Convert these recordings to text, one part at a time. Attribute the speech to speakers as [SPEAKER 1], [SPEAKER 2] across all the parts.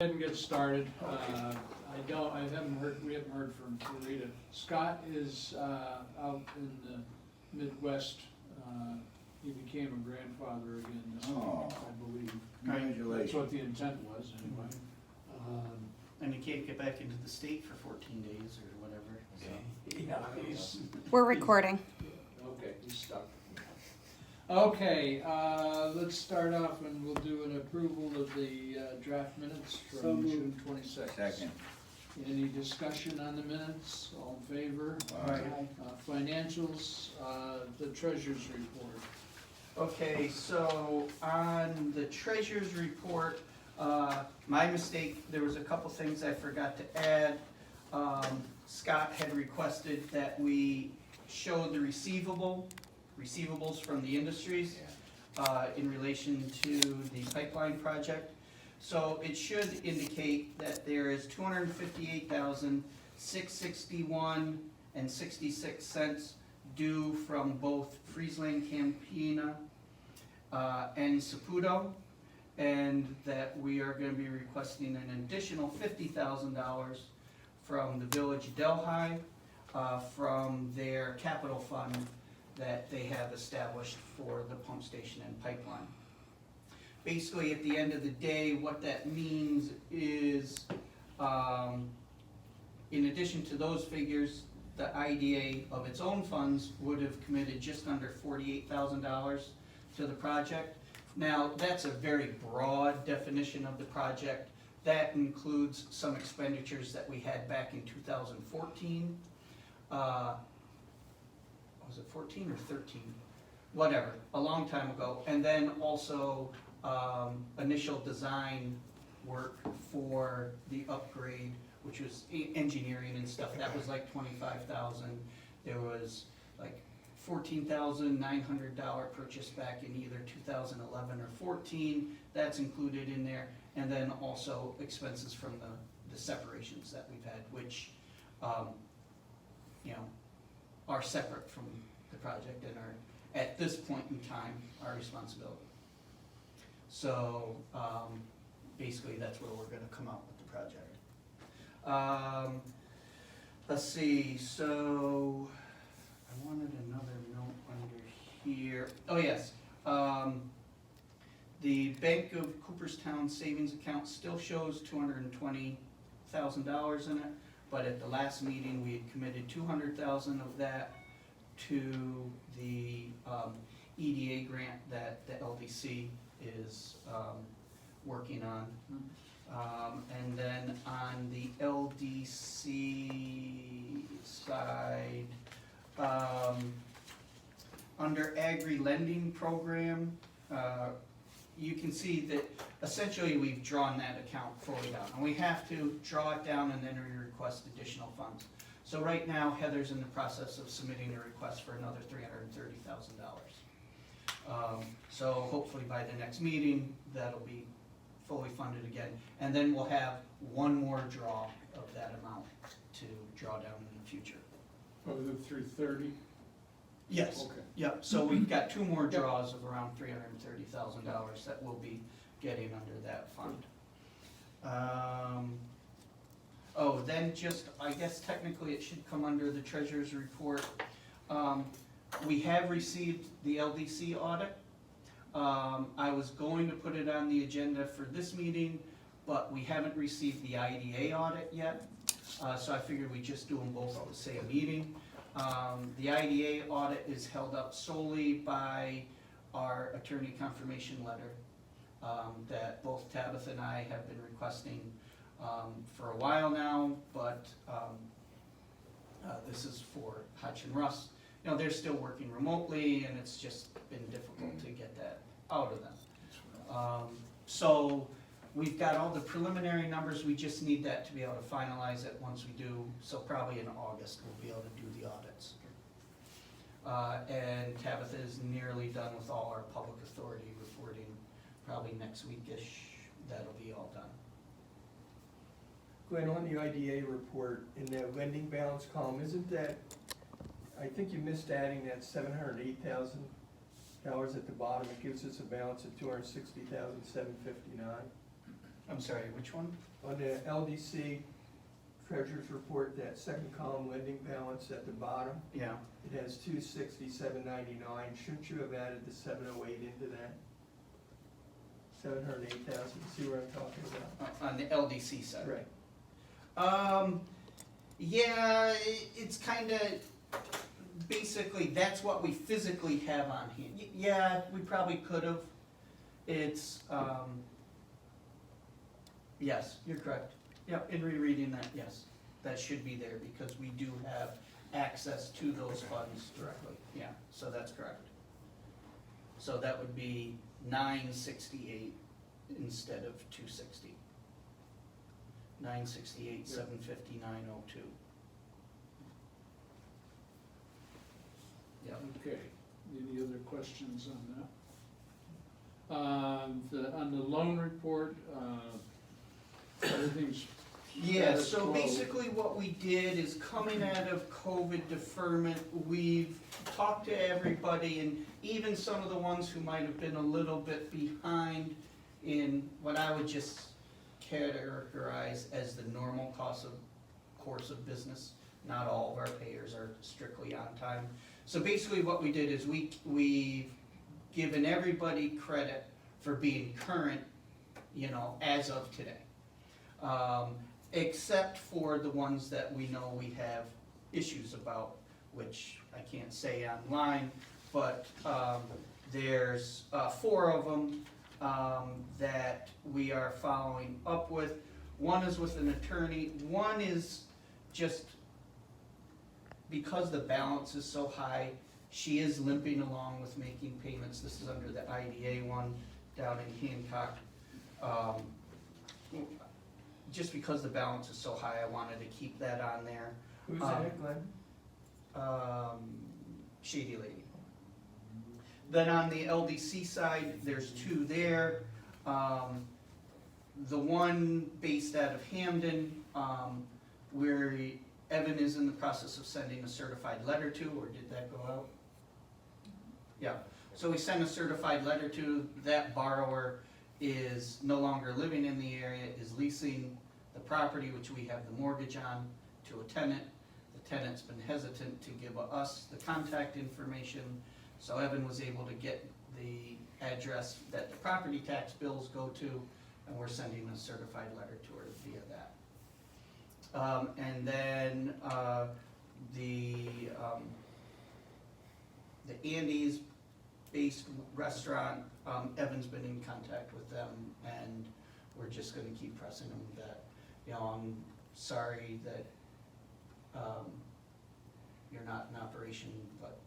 [SPEAKER 1] Ahead and get started. We haven't heard from Rita. Scott is out in the Midwest. He became a grandfather again this week, I believe.
[SPEAKER 2] Congratulations.
[SPEAKER 1] That's what the intent was, anyway.
[SPEAKER 3] And you can't get back into the state for 14 days or whatever. So.
[SPEAKER 1] Yeah, he's...
[SPEAKER 4] We're recording.
[SPEAKER 1] Okay, he's stuck. Okay, let's start off and we'll do an approval of the draft minutes from June 26th.
[SPEAKER 2] Second.
[SPEAKER 1] Any discussion on the minutes? All in favor?
[SPEAKER 2] Aye.
[SPEAKER 1] Financials, the treasurer's report.
[SPEAKER 3] Okay, so on the treasurer's report, my mistake, there was a couple things I forgot to add. Scott had requested that we show the receivables from the industries in relation to the pipeline project. So it should indicate that there is $258,661.66 due from both Friesland Campina and Saputo, and that we are going to be requesting an additional $50,000 from the Village of Delhi from their capital fund that they have established for the pump station and pipeline. Basically, at the end of the day, what that means is, in addition to those figures, the IDA of its own funds would have committed just under $48,000 to the project. Now, that's a very broad definition of the project. That includes some expenditures that we had back in 2014. Was it 14 or 13? Whatever, a long time ago. And then also initial design work for the upgrade, which was engineering and stuff. That was like $25,000. There was like $14,900 purchase back in either 2011 or 14. That's included in there. And then also expenses from the separations that we've had, which are separate from the project and are, at this point in time, our responsibility. So basically that's where we're going to come out with the project. Let's see, so I wanted another note under here. Oh yes, the Bank of Cooperstown savings account still shows $220,000 in it, but at the last meeting we had committed $200,000 of that to the EDA grant that the LDC is working on. And then on the LDC side, under Agri-Lending Program, you can see that essentially we've drawn that account fully down. And we have to draw it down and then we request additional funds. So right now Heather's in the process of submitting a request for another $330,000. So hopefully by the next meeting that'll be fully funded again. And then we'll have one more draw of that amount to draw down in the future.
[SPEAKER 1] Oh, the 330?
[SPEAKER 3] Yes.
[SPEAKER 1] Okay.
[SPEAKER 3] Yep, so we've got two more draws of around $330,000 that we'll be getting under that fund. Then just, I guess technically it should come under the treasurer's report. We have received the LDC audit. I was going to put it on the agenda for this meeting, but we haven't received the IDA audit yet. So I figured we'd just do them both at the same meeting. The IDA audit is held up solely by our attorney confirmation letter that both Tabitha and I have been requesting for a while now, but this is for Hutch and Russ. You know, they're still working remotely and it's just been difficult to get that out of them. So we've got all the preliminary numbers, we just need that to be able to finalize it once we do, so probably in August we'll be able to do the audits. And Tabitha is nearly done with all our public authority reporting, probably next week-ish, that'll be all done.
[SPEAKER 5] Glenn, on the IDA report, in the lending balance column, isn't that, I think you missed adding that $708,000 at the bottom. It gives us a balance of $260,759.
[SPEAKER 3] I'm sorry, which one?
[SPEAKER 5] On the LDC treasurer's report, that second column lending balance at the bottom,
[SPEAKER 3] Yeah.
[SPEAKER 5] it has 267.99. Shouldn't you have added the 708 into that? 708,000, see what I'm talking about?
[SPEAKER 3] On the LDC side.
[SPEAKER 5] Right.
[SPEAKER 3] Yeah, it's kinda, basically, that's what we physically have on hand. Yeah, we probably could've. It's, yes, you're correct. Yep, in rereading that, yes, that should be there because we do have access to those funds directly. Yeah, so that's correct. So that would be 968 instead of 260. 968, 759, 02. Yep.
[SPEAKER 1] Okay, any other questions on that? On the loan report, everything's
[SPEAKER 3] Yeah,
[SPEAKER 1] status
[SPEAKER 3] so
[SPEAKER 1] quo.
[SPEAKER 3] basically what we did is coming out of COVID deferment, we've talked to everybody and even some of the ones who might have been a little bit behind in what I would just categorize as the normal course of business. Not all of our payers are strictly on time. So basically what we did is we've given everybody credit for being current, as of today. Except for the ones that we know we have issues about, which I can't say online, but there's 4 of them that we are following up with. One is with an attorney, one is just because the balance is so high, she is limping along with making payments. This is under the IDA one down in Hancock. Just because the balance is so high, I wanted to keep that on there.
[SPEAKER 5] Who's that, Glenn?
[SPEAKER 3] Shady Lady. Then on the LDC side, there's 2 there. The one based out of Hamden, where Evan is in the process of sending a certified letter to, or did that go out? Yeah, so we sent a certified letter to, that borrower is no longer living in the area, is leasing the property, which we have the mortgage on, to a tenant. The tenant's been hesitant to give us the contact information, so Evan was able to get the address that the property tax bills go to, and we're sending a certified letter to her via that. And then the Andy's based restaurant, Evan's been in contact with them, and we're just gonna keep pressing them that, I'm sorry that you're not in operation,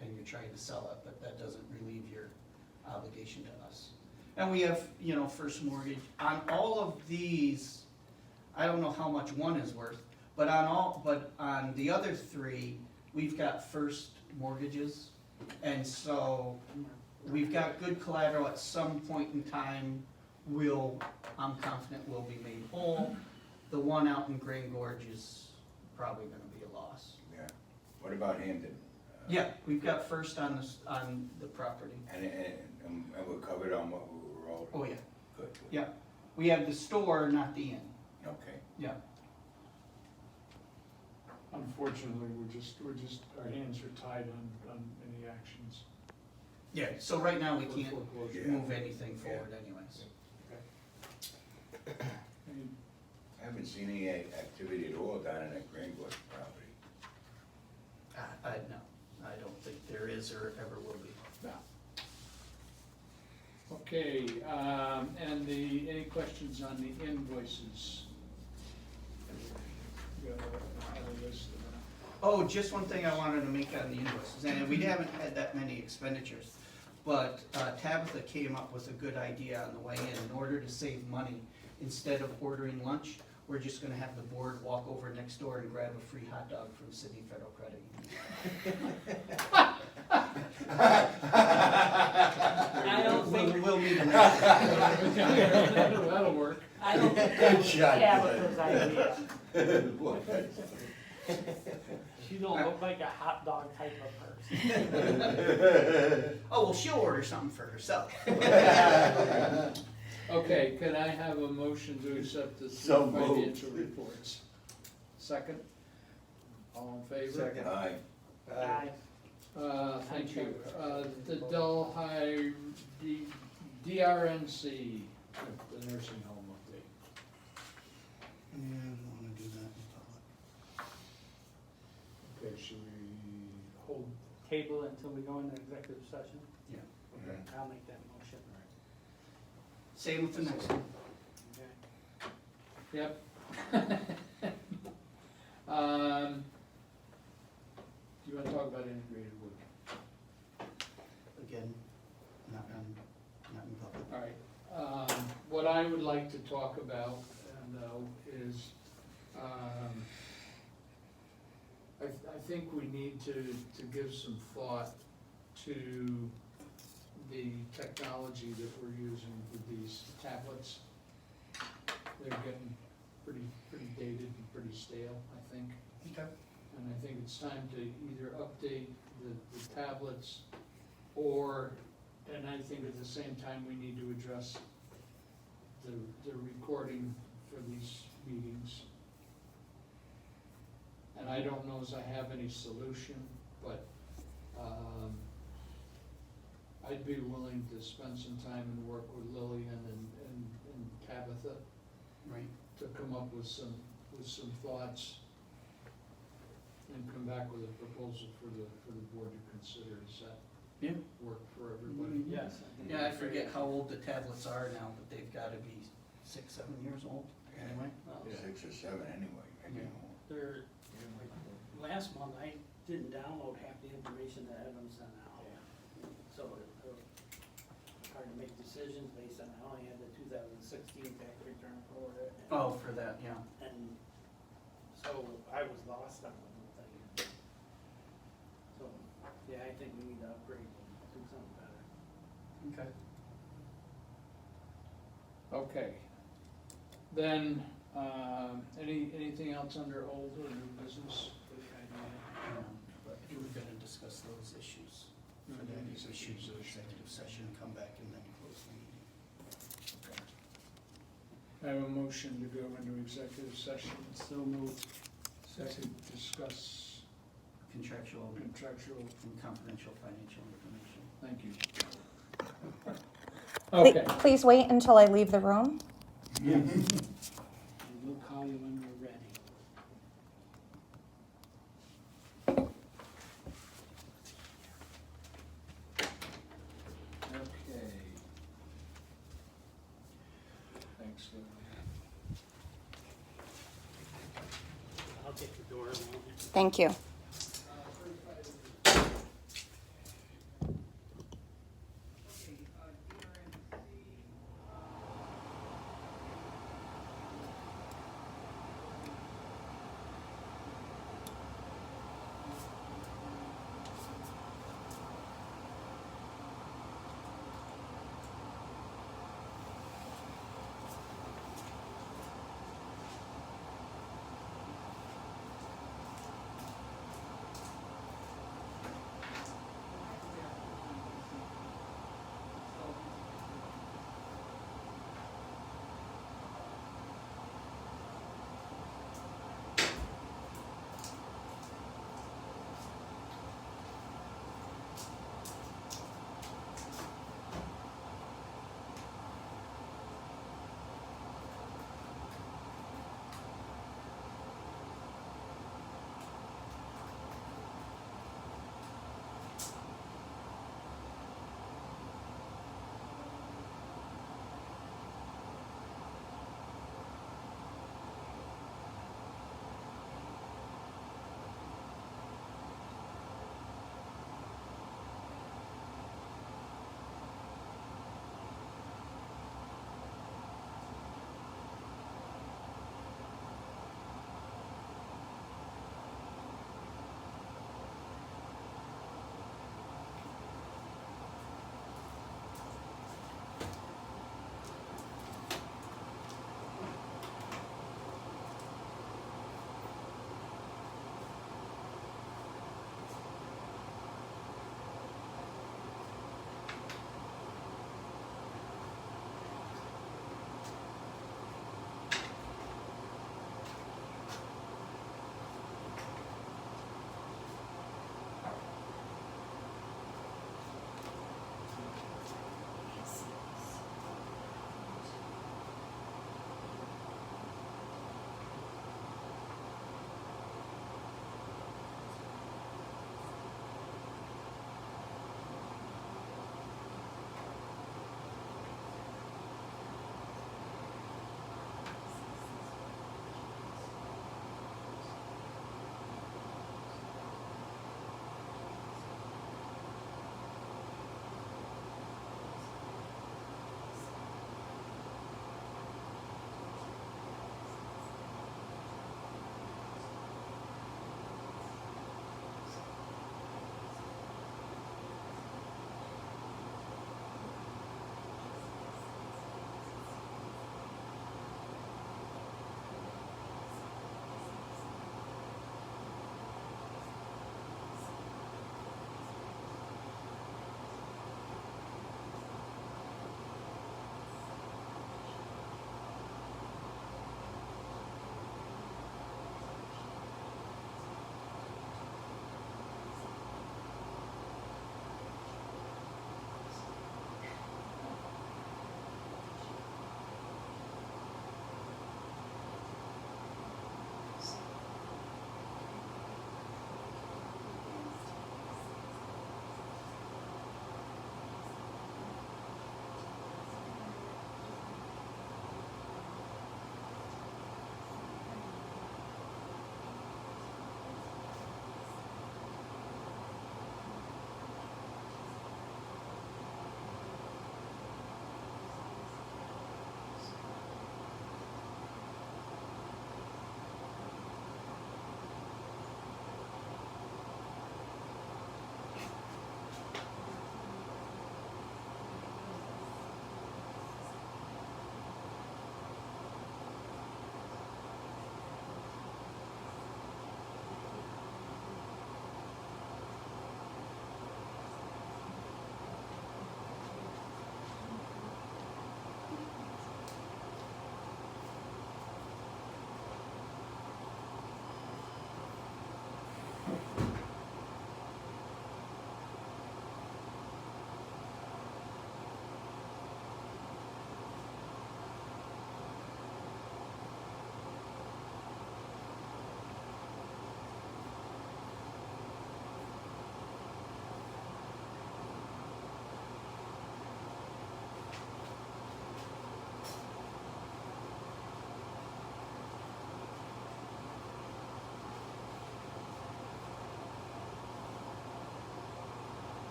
[SPEAKER 3] and you're trying to sell it, but that doesn't relieve your obligation to us. And we have, first mortgage, on all of these, I don't know how much one is worth, but on the other 3, we've got first mortgages, and so we've got good collateral. At some point in time, I'm confident will be made whole. The one out in Grand Gorge is probably gonna be a loss.
[SPEAKER 2] Yeah. What about Hamden?
[SPEAKER 3] Yeah, we've got first on the property.
[SPEAKER 2] And we're covered on what we were all.
[SPEAKER 3] Oh, yeah,
[SPEAKER 2] Good.
[SPEAKER 3] yeah. We have the store, not the inn.
[SPEAKER 2] Okay.
[SPEAKER 3] Yeah.
[SPEAKER 1] Unfortunately, we're just, our hands are tied on any actions.
[SPEAKER 3] Yeah, so right now we
[SPEAKER 1] for
[SPEAKER 3] can't
[SPEAKER 1] foreclosure.
[SPEAKER 2] Yeah.
[SPEAKER 3] move anything forward anyways.
[SPEAKER 1] Any-
[SPEAKER 2] I haven't seen any activity at all down in that Grand Gorge property.
[SPEAKER 3] No, I don't think there is or ever will be.
[SPEAKER 1] No. Okay, and any questions on the invoices? You got a list of them.
[SPEAKER 3] Oh, just one thing I wanted to make on the invoices, and we haven't had that many expenditures, but Tabitha came up with a good idea on the way in. In order to save money, instead of ordering lunch, we're just gonna have the board walk over next door and grab a free hot dog from Sydney Federal Credit Union.
[SPEAKER 4] I don't think,
[SPEAKER 3] We'll meet them.
[SPEAKER 1] That'll work.
[SPEAKER 4] I don't think that was Tabitha's idea. She don't look like a hot dog type of person.
[SPEAKER 3] Oh, well, she'll order something for herself.
[SPEAKER 1] Okay, can I have a motion to accept the
[SPEAKER 2] So
[SPEAKER 1] three
[SPEAKER 2] moved.
[SPEAKER 1] financial reports? Second? All in favor?
[SPEAKER 5] Second.
[SPEAKER 2] Aye.
[SPEAKER 4] Aye.
[SPEAKER 1] Thank you. The Delhi DRNC, the nursing home update.
[SPEAKER 3] Yeah, I wanna do that in public.
[SPEAKER 1] Okay, should we hold?
[SPEAKER 4] Table it until we go into executive session.
[SPEAKER 3] Yeah.
[SPEAKER 4] Okay, I'll make that motion.
[SPEAKER 3] Same with the next one.
[SPEAKER 4] Okay.
[SPEAKER 1] Yep. Do you wanna talk about integrated wood?
[SPEAKER 3] Again, not in public.
[SPEAKER 1] All right, what I would like to talk about, though, is, I think we need to give some thought to the technology that we're using with these tablets. They're getting pretty dated and pretty stale, I think.
[SPEAKER 3] Okay.
[SPEAKER 1] And I think it's time to either update the tablets or, and I think at the same time, we need to address the recording for these meetings. And I don't know as I have any solution, but, I'd be willing to spend some time and work with Lillian and Tabitha
[SPEAKER 3] Right.
[SPEAKER 1] to come up with some thoughts and come back with a proposal for the board to consider. Does that
[SPEAKER 3] Yeah.
[SPEAKER 1] work for everybody?
[SPEAKER 4] Yes.
[SPEAKER 3] Yeah, I forget how old the tablets are now, but they've gotta be 6, 7 years old anyway.
[SPEAKER 4] Well,
[SPEAKER 2] 6 or 7 anyway, maybe more.
[SPEAKER 4] There, last month, I didn't download half the information that Evan sent out. So it was hard to make decisions based on, I only had the 2016 tax return for it.
[SPEAKER 3] Oh, for that, yeah.
[SPEAKER 4] And so I was lost on the whole thing. So, yeah, I think we need to upgrade and do something better.
[SPEAKER 3] Okay.
[SPEAKER 1] Okay. Then, anything else under old or new business?
[SPEAKER 3] But if we're gonna discuss those issues, for the issues of executive session, come back and then close the meeting.
[SPEAKER 1] I have a motion to go into executive session.
[SPEAKER 4] So moved.
[SPEAKER 1] Second, discuss
[SPEAKER 3] Contractual
[SPEAKER 1] contractual,
[SPEAKER 3] and confidential financial information.
[SPEAKER 1] thank you. Okay.
[SPEAKER 6] Please wait until I leave the room.
[SPEAKER 4] And we'll call you when we're ready.
[SPEAKER 1] Okay. Thanks, Lily.
[SPEAKER 4] I'll get the door.
[SPEAKER 6] Thank you.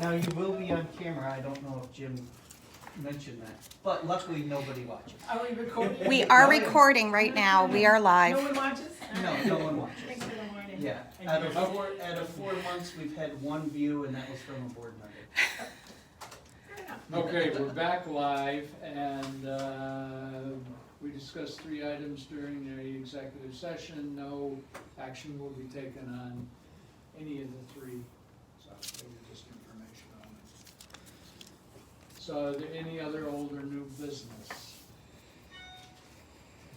[SPEAKER 3] Now, you will be on camera, I don't know if Jim mentioned that, but luckily nobody watches.
[SPEAKER 7] Are we recording?
[SPEAKER 6] We are recording right now. We are
[SPEAKER 7] No
[SPEAKER 6] live.
[SPEAKER 7] one watches?
[SPEAKER 3] No one watches.
[SPEAKER 7] Thanks for the warning.
[SPEAKER 3] Yeah, out of 4 months, we've had 1 view, and that was from a board member.
[SPEAKER 7] Fair enough.
[SPEAKER 1] Okay, we're back live, and we discussed 3 items during the executive session. No action will be taken on any of the 3, so maybe just information on it. So are there any other old or new business?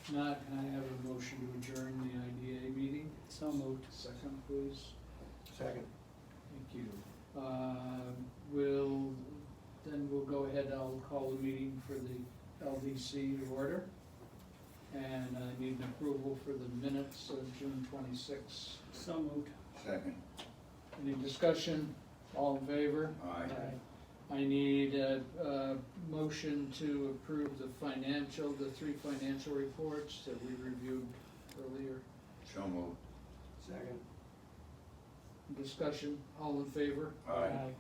[SPEAKER 1] If not, can I have a motion to adjourn the IDA meeting?
[SPEAKER 4] So moved.
[SPEAKER 1] Second, please.
[SPEAKER 5] Second.
[SPEAKER 1] Thank you. We'll go ahead, I'll call the meeting for the LDC to order. And I need an approval for the minutes of June 26th.
[SPEAKER 4] So moved.
[SPEAKER 2] Second.
[SPEAKER 1] Any discussion? All in favor?
[SPEAKER 2] Aye.
[SPEAKER 1] I need a motion to approve the 3 financial reports that we reviewed earlier.
[SPEAKER 2] So moved.
[SPEAKER 5] Second.
[SPEAKER 1] Discussion, all in favor?
[SPEAKER 2] Aye.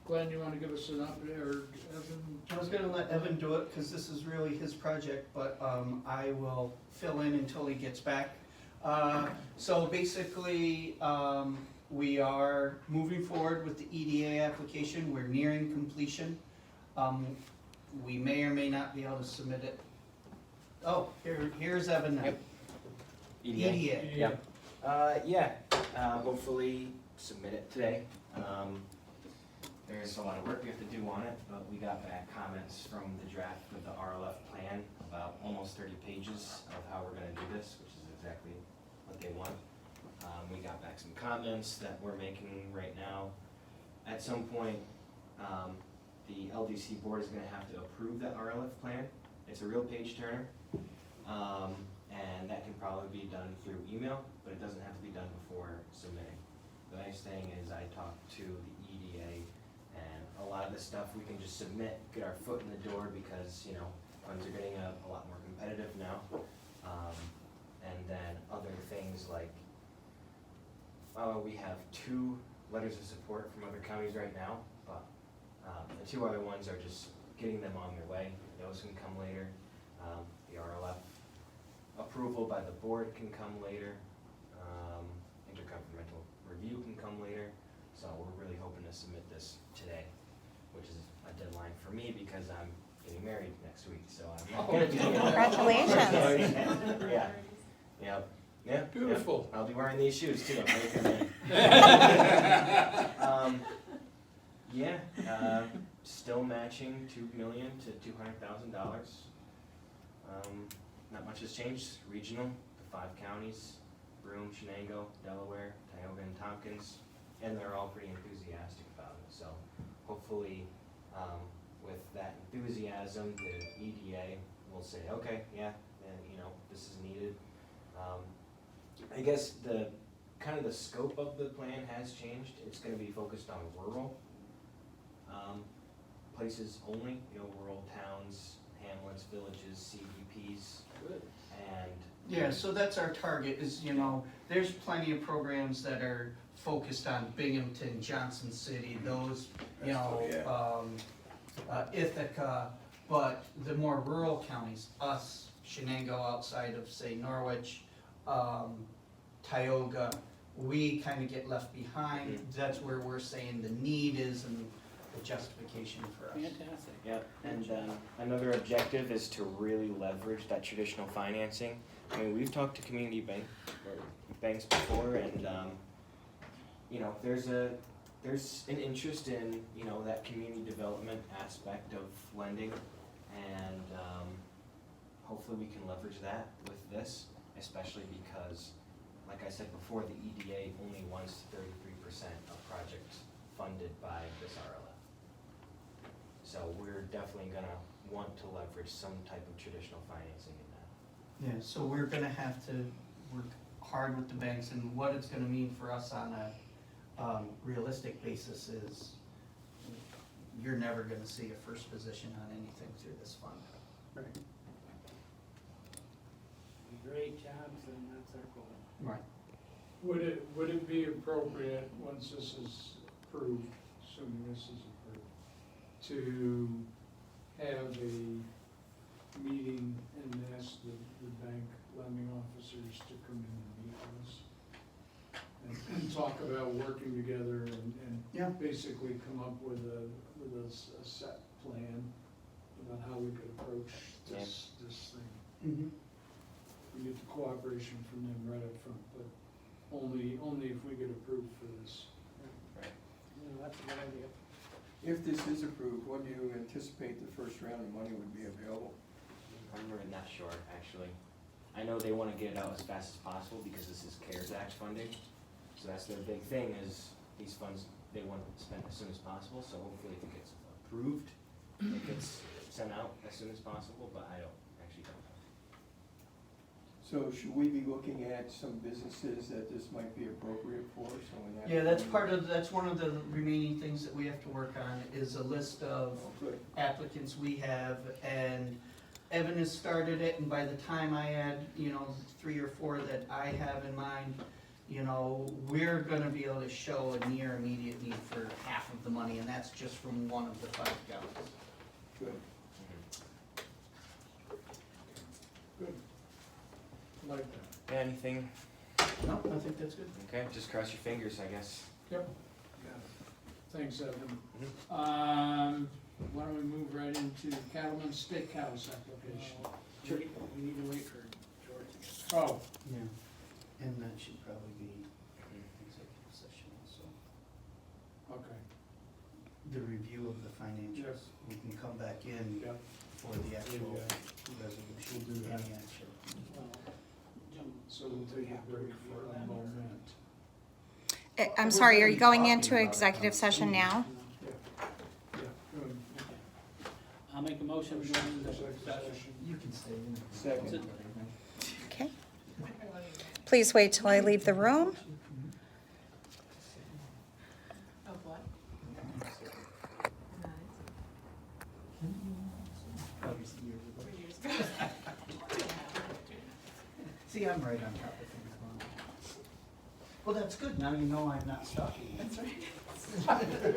[SPEAKER 1] Glenn, you wanna give us an update, or Evan?
[SPEAKER 3] I was gonna let Evan do it, because this is really his project, but I will fill in until he gets back. So basically, we are moving forward with the EDA application, we're nearing completion. We may or may not be able to submit it. Oh, here's Evan now.
[SPEAKER 8] Yep. EDA. Hopefully submit it today. There's a lot of work we have to do on it, but we got back comments from the draft of the RLF plan, about almost 30 pages of how we're gonna do this, which is exactly what they want. We got back some comments that we're making right now. At some point, the LDC board is gonna have to approve that RLF plan. It's a real page turner. And that can probably be done through email, but it doesn't have to be done before submitting. The nice thing is I talked to the EDA, and a lot of the stuff we can just submit, get our foot in the door, because, you know, funds are getting a lot more competitive now. And then other things like, we have 2 letters of support from other counties right now, but the 2 other ones are just getting them on their way. Those can come later. The RLF approval by the board can come later. Intergovernmental review can come later. So we're really hoping to submit this today, which is a deadline for me because I'm getting married next week, so I'm not gonna be doing
[SPEAKER 6] Congratulations.
[SPEAKER 8] Yeah.
[SPEAKER 1] Beautiful.
[SPEAKER 8] I'll be wearing these shoes too. I'm making still matching $2 million to $200,000. Not much has changed. Regional, the 5 counties, Broome, Shenango, Delaware, Tioga, and Tompkins, and they're all pretty enthusiastic about it. So hopefully, with that enthusiasm, the EDA will say, okay, this is needed. I guess the scope of the plan has changed. It's going to be focused on rural places only, rural towns, hamlets, villages, CDPs.
[SPEAKER 1] Good.
[SPEAKER 8] And
[SPEAKER 3] Yeah, so that's our target, is, there's plenty of programs that are focused on Binghamton, Johnson City, those, Ithaca, but the more rural counties, us, Shenango outside of, say, Norwich, Tioga, we kind of get left behind. That's where we're saying the need is and the justification for us.
[SPEAKER 4] Fantastic.
[SPEAKER 8] yeah, and another objective is to really leverage that traditional financing. I mean, we've talked to community banks before, and there's an interest in that community development aspect of lending, and hopefully we can leverage that with this, especially because, like I said before, the EDA only wants 33% of projects funded by this RLF. So we're definitely gonna want to leverage some type of traditional financing in that.
[SPEAKER 3] Yeah, so we're gonna have to work hard with the banks, and what it's gonna mean for us on a realistic basis is you're never gonna see a first position on anything through this fund.
[SPEAKER 4] Right. Great jobs, and that's our goal.
[SPEAKER 3] Right.
[SPEAKER 1] Would it be appropriate, once this is approved, this is approved, to have a meeting and ask the bank lending officers to come in and meet with us. And talk about working together
[SPEAKER 3] Yeah.
[SPEAKER 1] and basically come up with a set plan about how we could approach this thing.
[SPEAKER 3] Mhm.
[SPEAKER 1] We get the cooperation from them right up front, but only if we get approved for this.
[SPEAKER 4] That's a good idea.
[SPEAKER 5] If this is approved, when do you anticipate the first round of money would be available?
[SPEAKER 8] I'm really not sure, actually. I know they wanna get it out as fast as possible because this is CARES Act funding. So that's their big thing is these funds, they want to spend as soon as possible, so hopefully if it gets approved, it gets sent out as soon as possible, but I actually don't know.
[SPEAKER 5] So should we be looking at some businesses that this might be appropriate for, so when that?
[SPEAKER 3] Yeah, that's one of the remaining things that we have to work on, is a list of
[SPEAKER 5] Oh, good.
[SPEAKER 3] applicants we have, and Evan has started it, and by the time I add, 3 or 4 that I have in mind, we're gonna be able to show a near immediate need for half of the money, and that's just from one of the 5 counties.
[SPEAKER 5] Good.
[SPEAKER 1] Good. Like that.
[SPEAKER 8] Yeah, anything?
[SPEAKER 3] No, I think that's good.
[SPEAKER 8] Okay, just cross your fingers, I guess.
[SPEAKER 1] Yep. Thanks, Evan.
[SPEAKER 8] Mhm.
[SPEAKER 1] Why don't we move right into Cattleman's Steakhouse application?
[SPEAKER 4] We need to wait for George to get back.
[SPEAKER 1] Oh,
[SPEAKER 3] Yeah, and that should probably be executive session also.
[SPEAKER 1] okay,
[SPEAKER 3] The review of the financials,
[SPEAKER 1] Yes.
[SPEAKER 3] we can come back in
[SPEAKER 1] yep.
[SPEAKER 3] for the actual resolution,
[SPEAKER 1] We'll do that.
[SPEAKER 3] any action.
[SPEAKER 4] Well, Jim,
[SPEAKER 1] So we'll take a break for a moment.
[SPEAKER 6] I'm sorry, are you going into executive session now?
[SPEAKER 1] Yeah, good.
[SPEAKER 4] okay. I'll make a motion to go into
[SPEAKER 1] Executive
[SPEAKER 4] session.
[SPEAKER 1] session.
[SPEAKER 3] You can stay in.
[SPEAKER 5] Second.
[SPEAKER 6] Okay. Please wait till I leave the room.
[SPEAKER 7] Of what?
[SPEAKER 3] See, I'm right on top of things. Mom. Well, that's good, now you know I'm not stalking you.
[SPEAKER 7] That's right.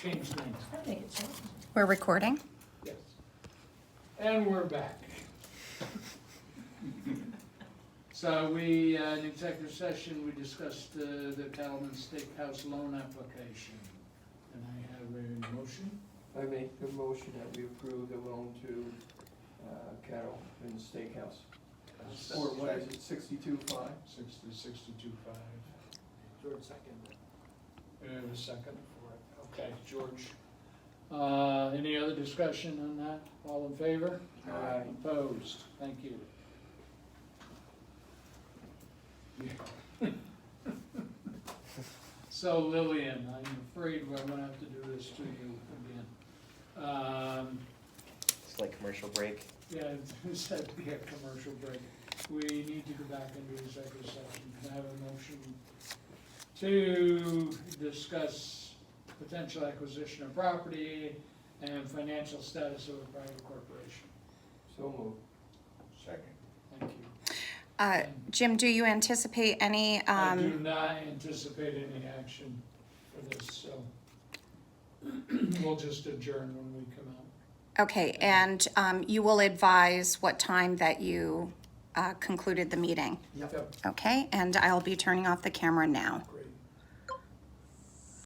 [SPEAKER 1] change names.
[SPEAKER 7] I think it's changed.
[SPEAKER 6] We're recording.
[SPEAKER 1] Yes. And we're back. So we, in executive session, we discussed the Cattleman Steakhouse loan application. And I have a motion.
[SPEAKER 5] I make the motion that we approve the loan to Cattle and Steakhouse. Or what is it, 62.5?
[SPEAKER 1] 62.5.
[SPEAKER 4] George second.
[SPEAKER 1] We have a second for it. Okay, George. Any other discussion on that? All in favor?
[SPEAKER 5] Aye.
[SPEAKER 1] Opposed? Thank you. So Lillian, I'm afraid we're gonna have to do this to you again.
[SPEAKER 9] It's like commercial break.
[SPEAKER 1] Yeah, it's had to be a commercial break. We need to go back into executive session. Can I have a motion to discuss potential acquisition of property and financial status of a private corporation?
[SPEAKER 5] So moved.
[SPEAKER 2] Second.
[SPEAKER 1] Thank you.
[SPEAKER 6] Jim, do you anticipate any,
[SPEAKER 1] I do not anticipate any action for this, so we'll just adjourn when we come out.
[SPEAKER 6] okay, and you will advise what time that you concluded the meeting?
[SPEAKER 1] Yep.
[SPEAKER 6] Okay, and I'll be turning off the camera now.
[SPEAKER 1] Great.